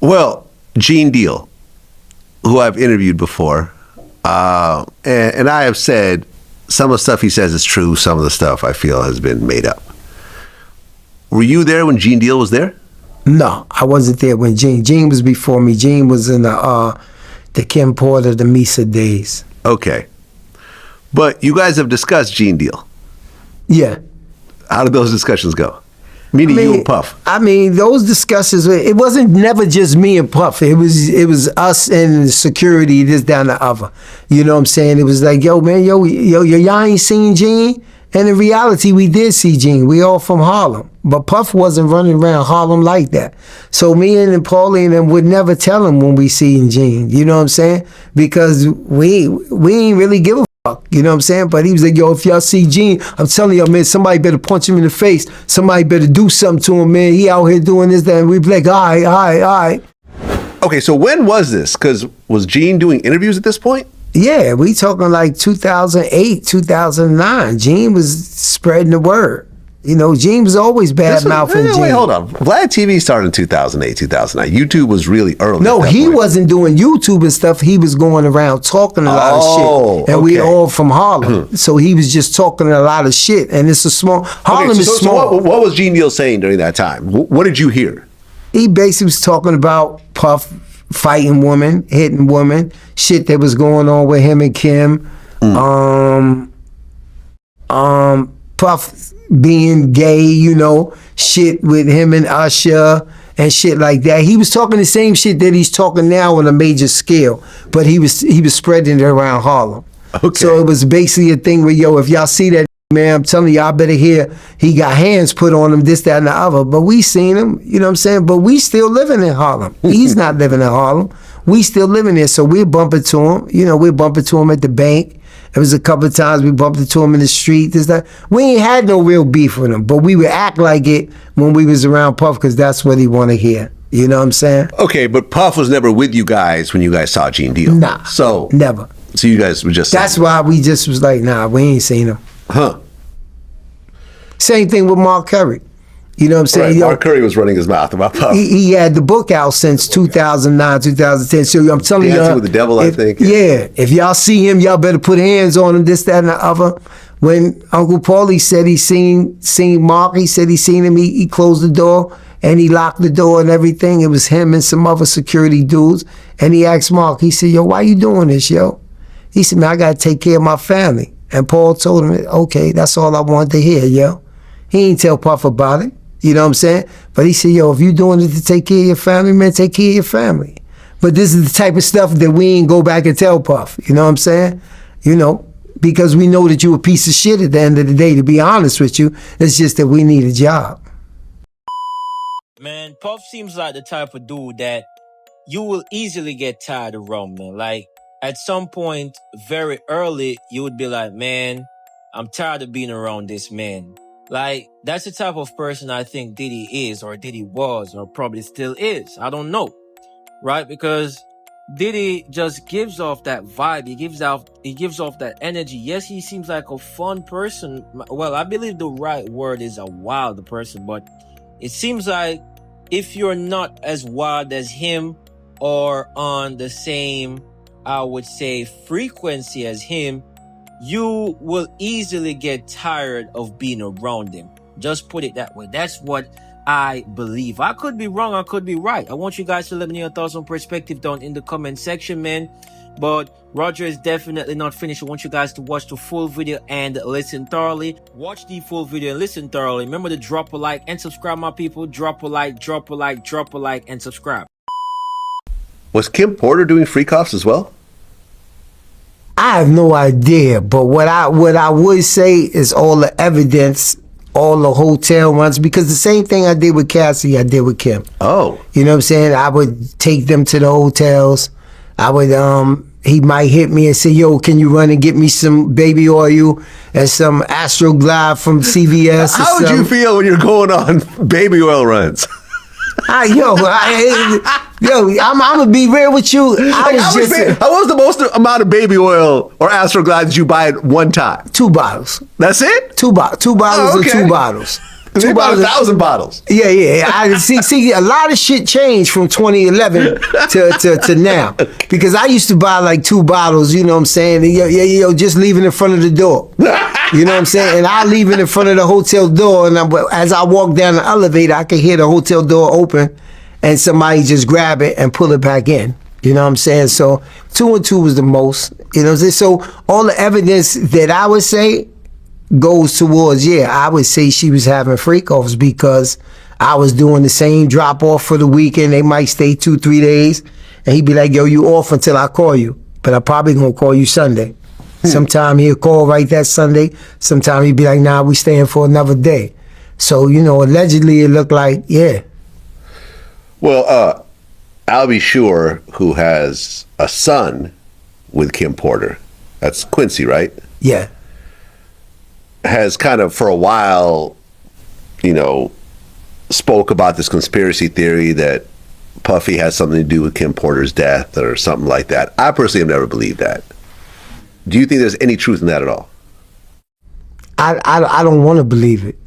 Well, Gene Deal, who I've interviewed before, and I have said some of the stuff he says is true, some of the stuff I feel has been made up. Were you there when Gene Deal was there? No, I wasn't there when Gene. Gene was before me. Gene was in the Kim Porter, the Misa days. Okay. But you guys have discussed Gene Deal. Yeah. How did those discussions go? Meaning you and Puff. I mean, those discussions, it wasn't never just me and Puff. It was us and security, this, down the other. You know what I'm saying? It was like, yo, man, y'all ain't seen Gene? And in reality, we did see Gene. We all from Harlem. But Puff wasn't running around Harlem like that. So me and Paulie and them would never tell him when we seen Gene. You know what I'm saying? Because we ain't really give a fuck. You know what I'm saying? But he was like, yo, if y'all see Gene, I'm telling y'all, man, somebody better punch him in the face. Somebody better do something to him, man. He out here doing this, that. And we'd be like, all right. Okay, so when was this? Because was Gene doing interviews at this point? Yeah, we talking like 2008, 2009. Gene was spreading the word. You know, Gene was always bad-mouthing Gene. Wait, hold on. Vlad TV started in 2008, 2009. YouTube was really early. No, he wasn't doing YouTube and stuff. He was going around talking a lot of shit. And we all from Harlem. So he was just talking a lot of shit. And it's a small... Harlem is small. So what was Gene Deal saying during that time? What did you hear? He basically was talking about Puff fighting women, hitting women, shit that was going on with him and Kim. Puff being gay, you know, shit with him and Usher and shit like that. He was talking the same shit that he's talking now on a major scale, but he was spreading it around Harlem. Okay. So it was basically a thing where, yo, if y'all see that, man, I'm telling y'all better hear he got hands put on him, this, that, and the other. But we seen him, you know what I'm saying? But we still living in Harlem. He's not living in Harlem. We still living there. So we're bumping to him. You know, we're bumping to him at the bank. It was a couple of times we bumped into him in the street. This, that. We ain't had no real beef with him, but we would act like it when we was around Puff because that's what he want to hear. You know what I'm saying? Okay, but Puff was never with you guys when you guys saw Gene Deal. Nah, so never. So you guys were just... That's why we just was like, nah, we ain't seen him. Huh. Same thing with Mark Curry. You know what I'm saying? Right. Mark Curry was running his mouth about Puff. He had the book out since 2009, 2010. So I'm telling you, Dancing with the Devil, I think. Yeah, if y'all see him, y'all better put hands on him, this, that, and the other. When Uncle Paulie said he seen Mark, he said he seen him, he closed the door and he locked the door and everything. It was him and some other security dudes. And he asked Mark, he said, yo, why you doing this, yo? He said, man, I got to take care of my family. And Paul told him, okay, that's all I wanted to hear, yo. He ain't tell Puff about it. You know what I'm saying? But he said, yo, if you doing it to take care of your family, man, take care of your family. But this is the type of stuff that we ain't go back and tell Puff. You know what I'm saying? You know, because we know that you a piece of shit at the end of the day, to be honest with you. It's just that we need a job. Man, Puff seems like the type of dude that you will easily get tired of roaming. Like, at some point, very early, you would be like, man, I'm tired of being around this man. Like, that's the type of person I think Diddy is, or Diddy was, or probably still is. I don't know, right? Because Diddy just gives off that vibe. He gives off that energy. Yes, he seems like a fun person. Well, I believe the right word is a wild person, but it seems like if you're not as wild as him or on the same, I would say, frequency as him, you will easily get tired of being around him. Just put it that way. That's what I believe. I could be wrong. I could be right. I want you guys to let me know your thoughts and perspective down in the comment section, man. But Roger is definitely not finished. I want you guys to watch the full video and listen thoroughly. Watch the full video and listen thoroughly. Remember to drop a like and subscribe, my people. Drop a like, drop a like, drop a like, and subscribe. Was Kim Porter doing free coughs as well? I have no idea, but what I would say is all the evidence, all the hotel runs, because the same thing I did with Cassie, I did with Kim. Oh. You know what I'm saying? I would take them to the hotels. I would, he might hit me and say, yo, can you run and get me some baby oil and some Astroglide from CVS? How would you feel when you're going on baby oil runs? I'm gonna be real with you. How was the most amount of baby oil or Astroglide that you buy at one time? 2 bottles. That's it? 2 bottles. 2 bottles okay. or 2 bottles. They bought 1,000 bottles. Yeah. I see. A lot of shit changed from 2011 to now. Because I used to buy like 2 bottles. You know what I'm saying? Yo, just leave it in front of the door. You know what I'm saying? And I leave it in front of the hotel door, and as I walk down the elevator, I can hear the hotel door open, and somebody just grab it and pull it back in. You know what I'm saying? So 2 and 2 was the most. You know what I'm saying? So all the evidence that I would say goes towards, I would say she was having freak offs because I was doing the same drop off for the weekend. They might stay 2-3 days, and he'd be like, "Yo, you off until I call you, but I'm probably gonna call you Sunday." Sometime he'll call right that Sunday. Sometime he'd be like, "Nah, we staying for another day." So allegedly it looked like, Well, Albie Shore, who has a son with Kim Porter, that's Quincy, right? Yeah. Has kind of for a while, spoke about this conspiracy theory that Puffy has something to do with Kim Porter's death or something like that. I personally have never believed that. Do you think there's any truth in that at all? I don't want to believe it.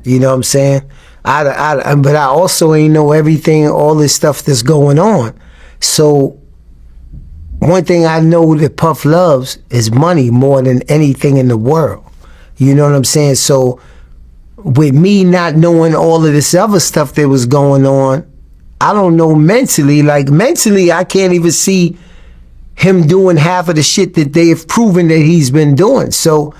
You know what I'm saying? But I also ain't know everything, all this stuff that's going on. So one thing I know that Puff loves is money more than anything in the world. You know what I'm saying? So with me not knowing all of this other stuff that was going on, I don't know mentally. Like mentally, I can't even see him doing half of the shit that they've proven that he's been doing. So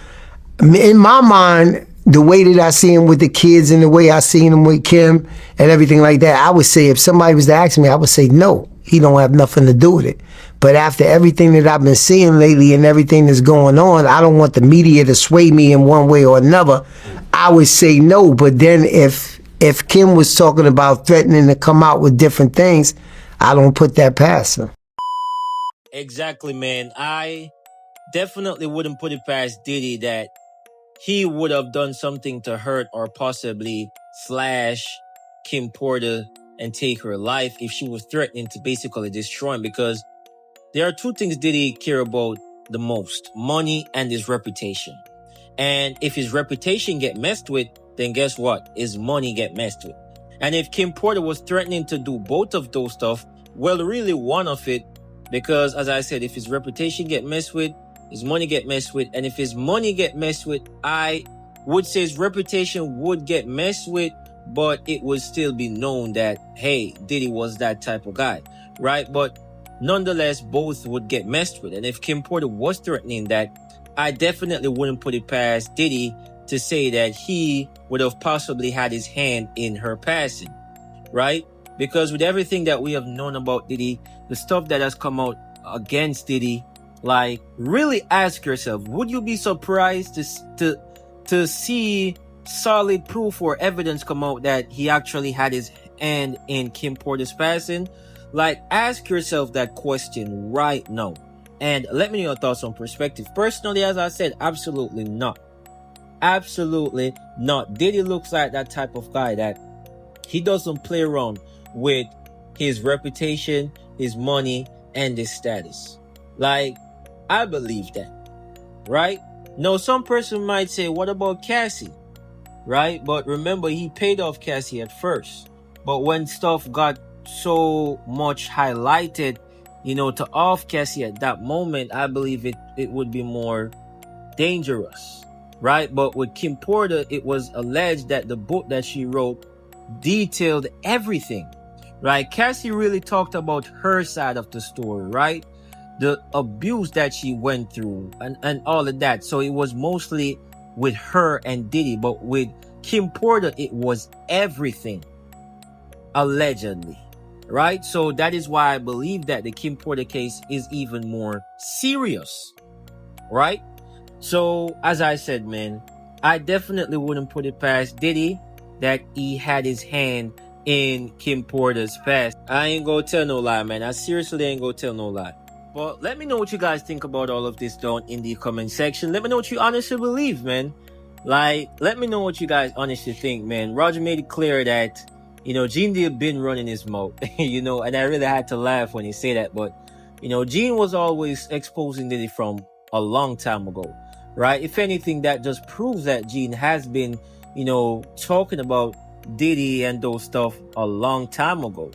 in my mind, the way that I see him with the kids and the way I seen him with Kim and everything like that, I would say if somebody was to ask me, I would say no, he don't have nothing to do with it. But after everything that I've been seeing lately and everything that's going on, I don't want the media to sway me in one way or another. I would say no. But then if Kim was talking about threatening to come out with different things, I don't put that past her. Exactly, man. I definitely wouldn't put it past Diddy that he would have done something to hurt or possibly slash Kim Porter and take her life if she was threatening to basically destroy him, because there are 2 things Diddy care about the most: money and his reputation. And if his reputation get messed with, then guess what? His money get messed with. And if Kim Porter was threatening to do both of those stuff, well, really one of it, because as I said, if his reputation get messed with, his money get messed with. And if his money get messed with, I would say his reputation would get messed with, but it would still be known that, hey, Diddy was that type of guy, right? But nonetheless, both would get messed with. And if Kim Porter was threatening that, I definitely wouldn't put it past Diddy to say that he would have possibly had his hand in her passing, right? Because with everything that we have known about Diddy, the stuff that has come out against Diddy, like, really ask yourself, would you be surprised to see solid proof or evidence come out that he actually had his hand in Kim Porter's passing? Like, ask yourself that question right now. And let me know your thoughts on perspective. Personally, as I said, absolutely not. Absolutely not. Diddy looks like that type of guy that he doesn't play around with his reputation, his money, and his status. Like, I believe that, right? Now, some person might say, what about Cassie? Right? But remember, he paid off Cassie at first. But when stuff got so much highlighted, to off Cassie at that moment, I believe it would be more dangerous, right? But with Kim Porter, it was alleged that the book that she wrote detailed everything, right? Cassie really talked about her side of the story, right? The abuse that she went through and all of that. So it was mostly with her and Diddy, but with Kim Porter, it was everything, allegedly, right? So that is why I believe that the Kim Porter case is even more serious, right? So as I said, man, I definitely wouldn't put it past Diddy that he had his hand in Kim Porter's past. I ain't gonna tell no lie, man. I seriously ain't gonna tell no lie. But let me know what you guys think about all of this down in the comment section. Let me know what you honestly believe, man. Like, let me know what you guys honestly think, man. Roger made it clear that, Gene did been running his mouth, and I really had to laugh when he said that. But, Gene was always exposing Diddy from a long time ago, right? If anything, that just proves that Gene has been, talking about Diddy and those stuff a long time ago,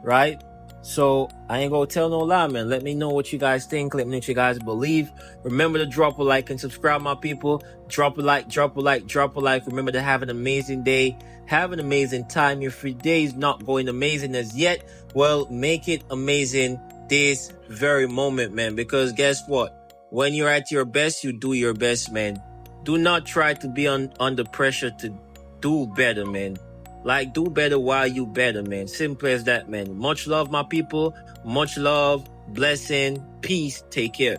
right? So I ain't gonna tell no lie, man. Let me know what you guys think. Let me know what you guys believe. Remember to drop a like and subscribe, my people. Drop a like, drop a like, drop a like. Remember to have an amazing day. Have an amazing time. Your free day is not going amazing as yet. Well, make it amazing this very moment, man. Because guess what? When you're at your best, you do your best, man. Do not try to be under pressure to do better, man. Like, do better while you better, man. Simple as that, man. Much love, my people. Much love, blessing, peace. Take care.